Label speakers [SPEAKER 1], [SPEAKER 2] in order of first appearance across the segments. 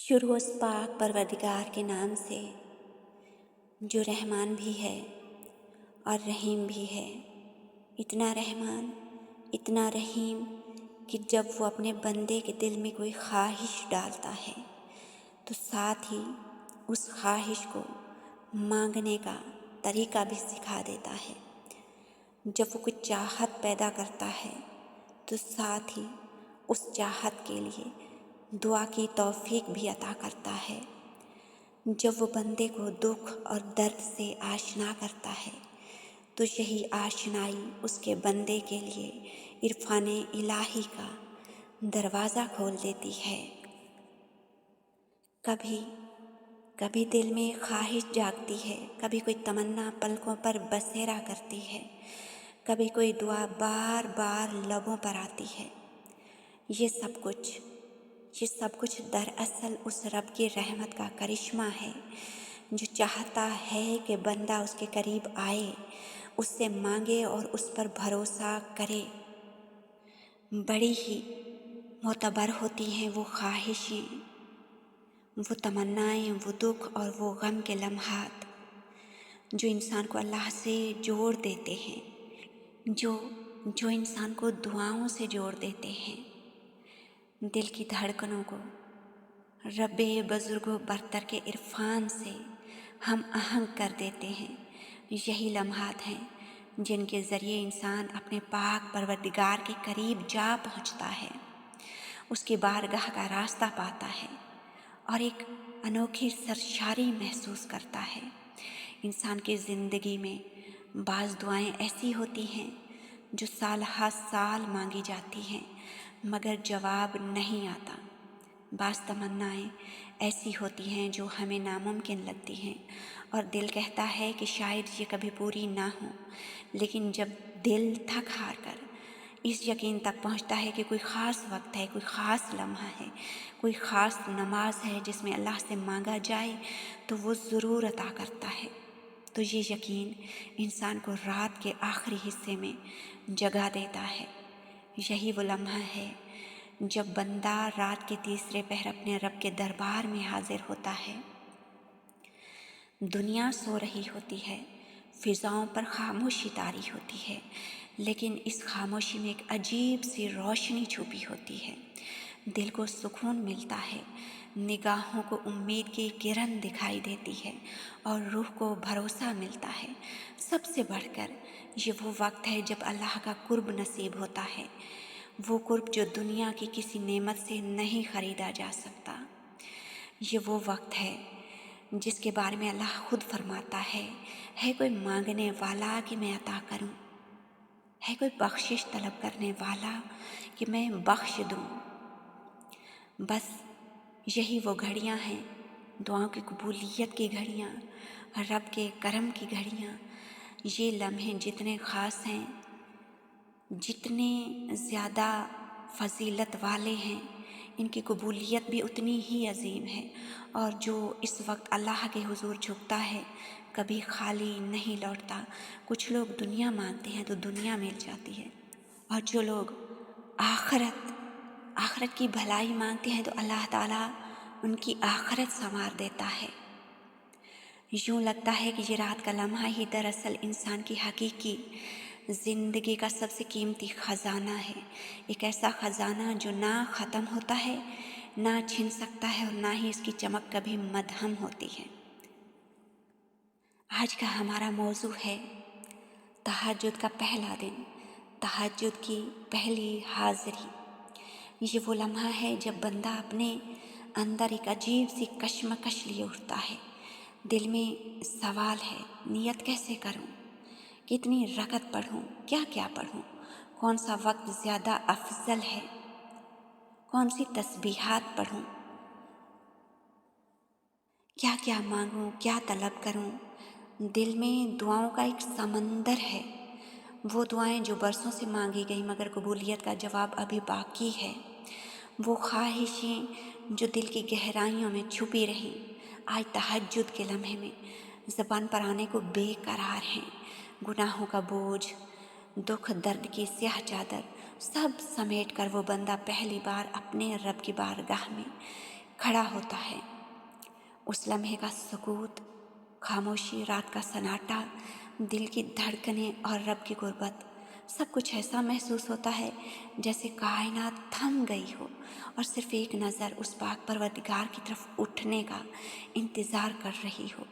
[SPEAKER 1] شروع اس پاک پروردگار کے نام سے جو رحمان بھی ہے اور رحیم بھی ہے۔ اتنا رحمان، اتنا رحیم کہ جب وہ اپنے بندے کے دل میں کوئی خواہش ڈالتا ہے تو ساتھ ہی اس خواہش کو مانگنے کا طریقہ بھی سکھا دیتا ہے۔ جب وہ کوئی چاہت پیدا کرتا ہے تو ساتھ ہی اس چاہت کے لیے دعا کی توفیق بھی عطا کرتا ہے۔ جب وہ بندے کو دکھ اور درد سے آشنا کرتا ہے تو یہی آشنائی اس کے بندے کے لیے عرفان الہی کا دروازہ کھول دیتی ہے۔ کبھی دل میں خواہش جاگتی ہے، کبھی کوئی تمنا پلکوں پر بسیرا کرتی ہے، کبھی کوئی دعا بار بار لبوں پر آتی ہے۔ یہ سب کچھ دراصل اس رب کی رحمت کا کرشمہ ہے جو چاہتا ہے کہ بندہ اس کے قریب آئے، اس سے مانگے اور اس پر بھروسہ کرے۔ بڑی ہی معتبر ہوتی ہیں وہ خواہشیں، وہ تمنائیں، وہ دکھ اور وہ غم کے لمحات جو انسان کو اللہ سے جوڑ دیتے ہیں، جو انسان کو دعاؤں سے جوڑ دیتے ہیں، دل کی دھڑکنوں کو رب بزرگ و برتر کے عرفان سے ہم آہنگ کر دیتے ہیں۔ یہی لمحات ہیں جن کے ذریعے انسان اپنے پاک پروردگار کے قریب جا پہنچتا ہے، اس کی بارگاہ کا راستہ پاتا ہے اور ایک انوکھی سرشاری محسوس کرتا ہے۔ انسان کی زندگی میں بعض دعائیں ایسی ہوتی ہیں جو سال ہر سال مانگی جاتی ہیں مگر جواب نہیں آتا۔ بعض تمنائیں ایسی ہوتی ہیں جو ہمیں ناممکن لگتی ہیں اور دل کہتا ہے کہ شاید یہ کبھی پوری نہ ہوں، لیکن جب دل تھک ہار کر اس یقین تک پہنچتا ہے کہ کوئی خاص وقت ہے، کوئی خاص لمحہ ہے، کوئی خاص نماز ہے جس میں اللہ سے مانگا جائے تو وہ ضرور عطا کرتا ہے، تو یہ یقین انسان کو رات کے آخری حصے میں جگا دیتا ہے۔ یہی وہ لمحہ ہے جب بندہ رات کے تیسرے پہر اپنے رب کے دربار میں حاضر ہوتا ہے۔ دنیا سو رہی ہوتی ہے، فضاؤں پر خاموشی طاری ہوتی ہے، لیکن اس خاموشی میں ایک عجیب سی روشنی چھپی ہوتی ہے۔ دل کو سکون ملتا ہے، نگاہوں کو امید کی کرن دکھائی دیتی ہے اور روح کو بھروسہ ملتا ہے۔ سب سے بڑھ کر یہ وہ وقت ہے جب اللہ کا قرب نصیب ہوتا ہے، وہ قرب جو دنیا کی کسی نعمت سے نہیں خریدا جا سکتا۔ یہ وہ وقت ہے جس کے بارے میں اللہ خود فرماتا ہے کوئی مانگنے والا کہ میں عطا کروں، ہے کوئی بخشش طلب کرنے والا کہ میں بخش دوں۔ بس یہی وہ گھڑیاں ہیں، دعاؤں کی قبولیت کی گھڑیاں، رب کے کرم کی گھڑیاں۔ یہ لمحے جتنے خاص ہیں، جتنے زیادہ فضیلت والے ہیں، ان کی قبولیت بھی اتنی ہی عظیم ہے، اور جو اس وقت اللہ کے حضور جھکتا ہے کبھی خالی نہیں لوٹتا۔ کچھ لوگ دنیا مانگتے ہیں تو دنیا مل جاتی ہے، اور جو لوگ آخرت کی بھلائی مانگتے ہیں تو اللہ تعالیٰ ان کی آخرت سنوار دیتا ہے۔ یوں لگتا ہے کہ یہ رات کا لمحہ ہی دراصل انسان کی حقیقی زندگی کا سب سے قیمتی خزانہ ہے، ایک ایسا خزانہ جو نہ ختم ہوتا ہے، نہ چھن سکتا ہے، اور نہ ہی اس کی چمک کبھی مدھم ہوتی ہے۔ آج کا ہمارا موضوع ہے تہجد کا پہلا دن، تہجد کی پہلی حاضری۔ یہ وہ لمحہ ہے جب بندہ اپنے اندر ایک عجیب سی کشمکش لیے اٹھتا ہے۔ دل میں سوال ہے، نیت کیسے کروں، کتنی رکعت پڑھوں، کیا کیا پڑھوں، کون سا وقت زیادہ افضل ہے، کون سی تسبیحات پڑھوں، کیا کیا مانگوں، کیا طلب کروں۔ دل میں دعاؤں کا ایک سمندر ہے، وہ دعائیں جو برسوں سے مانگی گئی مگر قبولیت کا جواب ابھی باقی ہے، وہ خواہشیں جو دل کی گہرائیوں میں چھپی رہیں، آج تہجد کے لمحے میں زبان پر آنے کو بے قرار ہیں۔ گناہوں کا بوجھ، دکھ درد کی سیاہ چادر، سب سمیٹ کر وہ بندہ پہلی بار اپنے رب کی بارگاہ میں खड़ा होता है। उस लम्हे का सुकूत, खामोशी, रात का सन्नाटा, दिल की धड़कनें और रब की गुर्बत, सब कुछ ऐसा महसूस होता है जैसे कायनात थम गई हो और सिर्फ एक नज़र उस पाक परवरदिगार की तरफ उठने का इंतज़ार कर रही हो।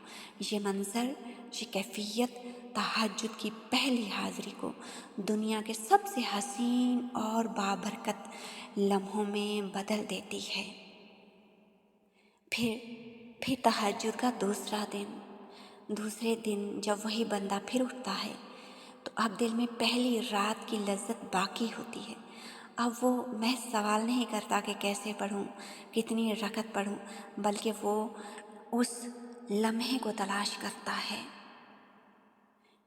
[SPEAKER 1] ये मंज़र, ये कैफियत तहज्जुद की पहली हाज़िरी को दुनिया के सबसे हसीन और बाबरकत लम्हों में बदल देती है। फिर तहज्जुद का दूसरे दिन जब वही बंदा फिर उठता है तो अब दिल में पहली रात की लज्जत बाकी होती है। अब वो महज सवाल नहीं करता कि कैसे पढूं, कितनी रकत पढूं, बल्कि वो उस लम्हे को तलाश करता है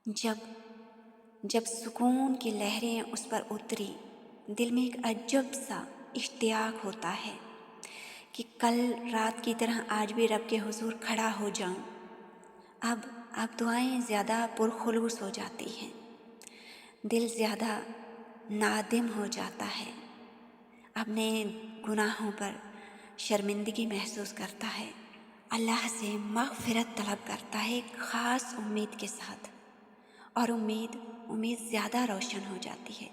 [SPEAKER 1] जब सुकून की लहरें उस पर उतरी। दिल में एक अजब सा इश्तियाक होता है कि कल रात की तरह आज भी रब के हुजूर खड़ा हो जाऊं। अब दुआएं ज़्यादा पुरखुलूस हो जाती हैं, दिल ज़्यादा नादिम हो जाता है, अपने गुनाहों पर शर्मिंदगी महसूस करता है, अल्लाह से मग़फ़िरत तलब करता है एक ख़ास उम्मीद के साथ, और उम्मीद ज़्यादा रोशन हो जाती है।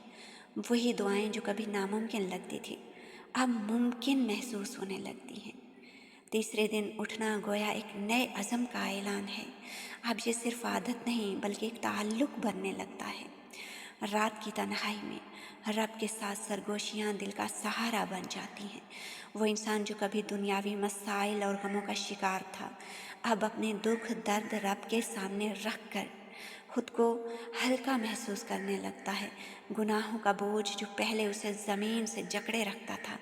[SPEAKER 1] वही दुआएं जो कभी नामुमकिन लगती थी अब मुमकिन महसूस होने लगती हैं। तीसरे दिन उठना गोया एक नए अज़म का ऐलान है। अब ये सिर्फ आदत नहीं बल्कि एक ताल्लुक़ बनने लगता है। रात की तन्हाई में रब के साथ सरगोशियाँ दिल का सहारा बन जाती हैं। वो इंसान जो कभी दुनियावी मसाइल और गमों का शिकार था, अब अपने दुख दर्द रब के सामने रख कर खुद को हल्का महसूस करने लगता है। गुनाहों का बोझ जो पहले उसे ज़मीन से जकड़े रखता था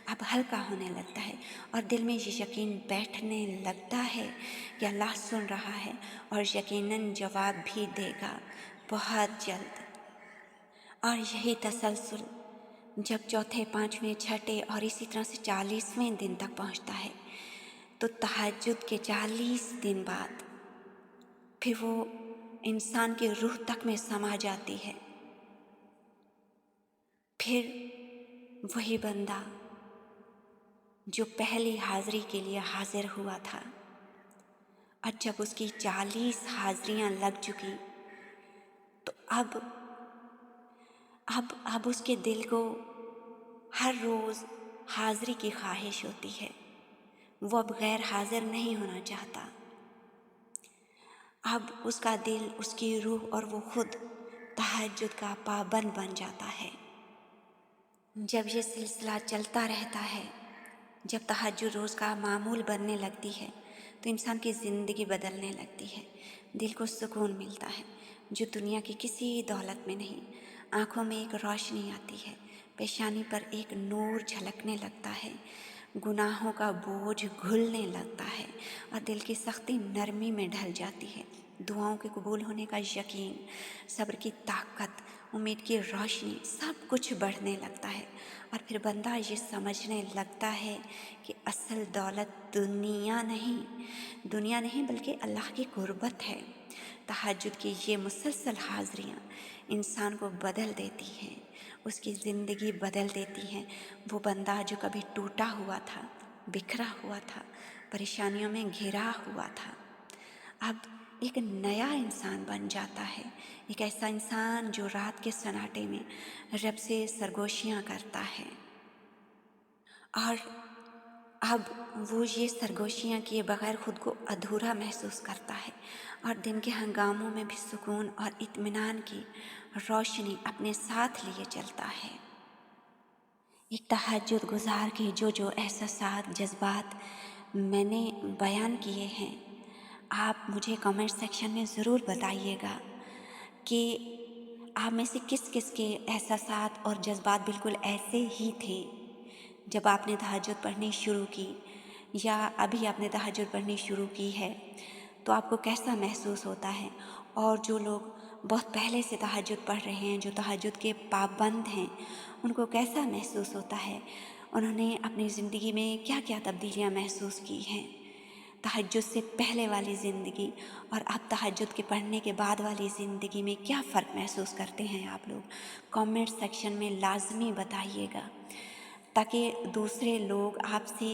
[SPEAKER 1] अब हल्का होने लगता है, और दिल में ये यकीन बैठने लगता है कि अल्लाह सुन रहा है और यकीनन जवाब भी देगा बहुत जल्द। और यही तसलसल जब चौथे, पाँचवें, छठे और इसी तरह से 40वें दिन तक पहुंचता है तो तहज्जुद के 40 दिन बाद फिर वो इंसान की रूह तक में समा जाती है। फिर वही बंदा जो पहली हाज़िरी के लिए हाजिर हुआ था, और जब उसकी 40 हाज़िरियाँ लग चुकी तो अब उसके दिल को हर रोज़ हाज़िरी की ख्वाहिश होती है। वो अब गैर हाज़िर नहीं होना चाहता। अब उसका दिल, उसकी रूह और वो खुद तहज्जुद का पाबंद बन जाता है। जब ये सिलसिला चलता रहता है, जब तहज्जुद रोज़ का मामूल बनने लगती है तो इंसान की ज़िंदगी बदलने लगती है। दिल को सुकून मिलता है जो दुनिया की किसी दौलत में नहीं। आँखों में एक रोशनी आती है, पेशानी पर एक नूर झलकने लगता है, गुनाहों का बोझ घुलने लगता है और दिल की सख्ती नरमी में ढल जाती है। दुआओं के कबूल होने का यकीन, सब्र की ताकत, उम्मीद की रोशनी, सब कुछ बढ़ने लगता है। और फिर बंदा ये समझने लगता है कि असल दौलत दुनिया नहीं बल्कि अल्लाह की कुर्बत है। तहज्जुद की ये मुसलसल हाज़िरियाँ इंसान को बदल देती हैं, उसकी ज़िंदगी बदल देती हैं। वो बंदा जो कभी टूटा हुआ था, बिखरा हुआ था, परेशानियों में घिरा हुआ था, अब एक नया इंसान बन जाता है। एक ऐसा इंसान जो रात के सन्नाटे में रब से सरगोशियाँ करता है, और अब वो ये सरगोशियाँ किए बगैर खुद को अधूरा महसूस करता है और दिन के हंगामों में भी सुकून और इत्मीनान की रोशनी अपने साथ लिए चलता है। एक तहज्जुद गुज़ार के जो एहसासात, जज्बात मैंने बयान किए हैं, आप मुझे कमेंट सेक्शन में ज़रूर बताइएगा कि आप में से किस किस के एहसासात और जज्बात बिल्कुल ऐसे ही थे जब आपने तहज्जुद पढ़नी शुरू की, या अभी आपने तहज्जुद पढ़नी शुरू की है तो आपको कैसा महसूस होता है। और जो लोग बहुत पहले से तहज्जुद पढ़ रहे हैं, जो तहज्जुद के पाबंद हैं, उनको कैसा महसूस होता है, उन्होंने अपनी ज़िंदगी में क्या क्या तब्दीलियाँ महसूस की हैं। तहज्जुद से पहले वाली ज़िंदगी और अब तहज्जुद के पढ़ने के बाद वाली ज़िंदगी में क्या फ़र्क महसूस करते हैं आप लोग, कमेंट सेक्शन में लाजमी बताइएगा। ताकि दूसरे लोग आपसे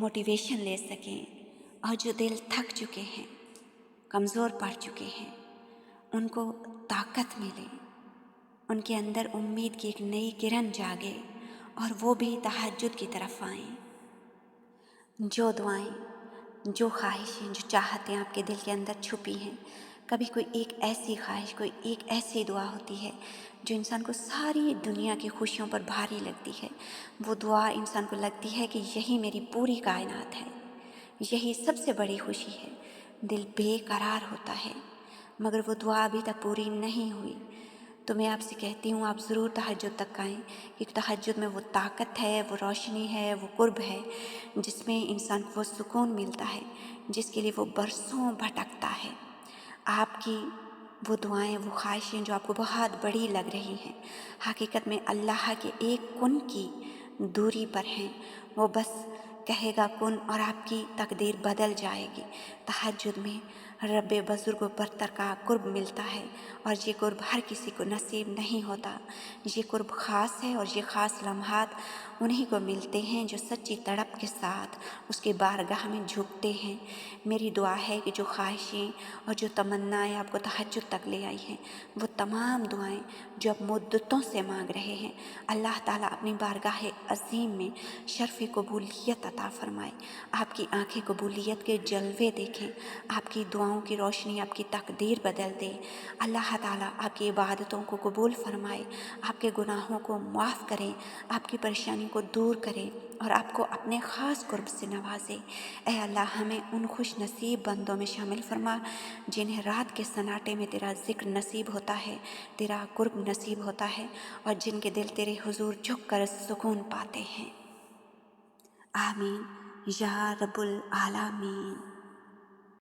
[SPEAKER 1] मोटिवेशन ले सकें, और जो दिल थक चुके हैं, कमज़ोर पड़ चुके हैं, उनको ताकत मिले, उनके अंदर उम्मीद की एक नई किरण जागे और वो भी तहज्जुद की तरफ आएं। जो दुआएं, जो ख्वाहिशें, जो चाहतें आपके दिल के अंदर छुपी हैं, कभी कोई एक ऐसी ख्वाहिश, कोई एक ऐसी दुआ होती है जो इंसान को सारी दुनिया की खुशियों पर भारी लगती है। वो दुआ इंसान को लगती है कि यही मेरी पूरी कायनात है, यही सबसे बड़ी खुशी है। दिल बेकरार होता है, मगर वो दुआ अभी तक पूरी नहीं हुई। तो मैं आपसे कहती हूँ, आप ज़रूर तहज्जुद तक आएँ, क्योंकि तहज्जुद में वो ताकत है, वो रोशनी है, वो कुर्ब है, जिसमें इंसान को वो सुकून मिलता है जिसके लिए वो बरसों भटकता है। आपकी वो दुआएं, वो ख्वाहिशें जो आपको बहुत बड़ी लग रही हैं, हकीकत में अल्लाह के एक कुन की दूरी पर हैं। वो बस कहेगा कुन और आपकी तकदीर बदल जाएगी। तहज्जुद में रब्बे बुज़ुर्ग व बरतर का कुर्ब मिलता है, और ये कुर्ब हर किसी को नसीब नहीं होता। ये कुर्ब ख़ास है, और ये ख़ास लम्हात उन्हीं को मिलते हैं जो सच्ची तड़प के साथ उसके बारगाह में झुकते हैं। मेरी दुआ है कि जो ख्वाहिशें और जो तमन्नाएँ आपको तहज्जुद तक ले आई हैं, वो तमाम दुआएं जो आप मुद्दतों से मांग रहे हैं, अल्लाह ताला अपनी बारगाह अज़ीम में शर्फ़ कबूलियत अता फ़रमाए। आपकी आँखें कबूलियत के जलवे देखें, आपकी दुआओं की रोशनी आपकी तकदीर बदल दे। अल्लाह ताला आपकी इबादतों को कबूल फ़रमाए, आपके गुनाहों को माफ़ करें, आपकी परेशानी को दूर करें और आपको अपने ख़ास कुर्ब से नवाजे। ऐ अल्लाह, हमें उन खुश नसीब बंदों में शामिल फरमा जिन्हें रात के सन्नाटे में तेरा ज़िक्र नसीब होता है, तेरा कुर्ब नसीब होता है, और जिनके दिल तेरे हुजूर झुक कर सुकून पाते हैं। आमीन या रब्बुल आलमीन।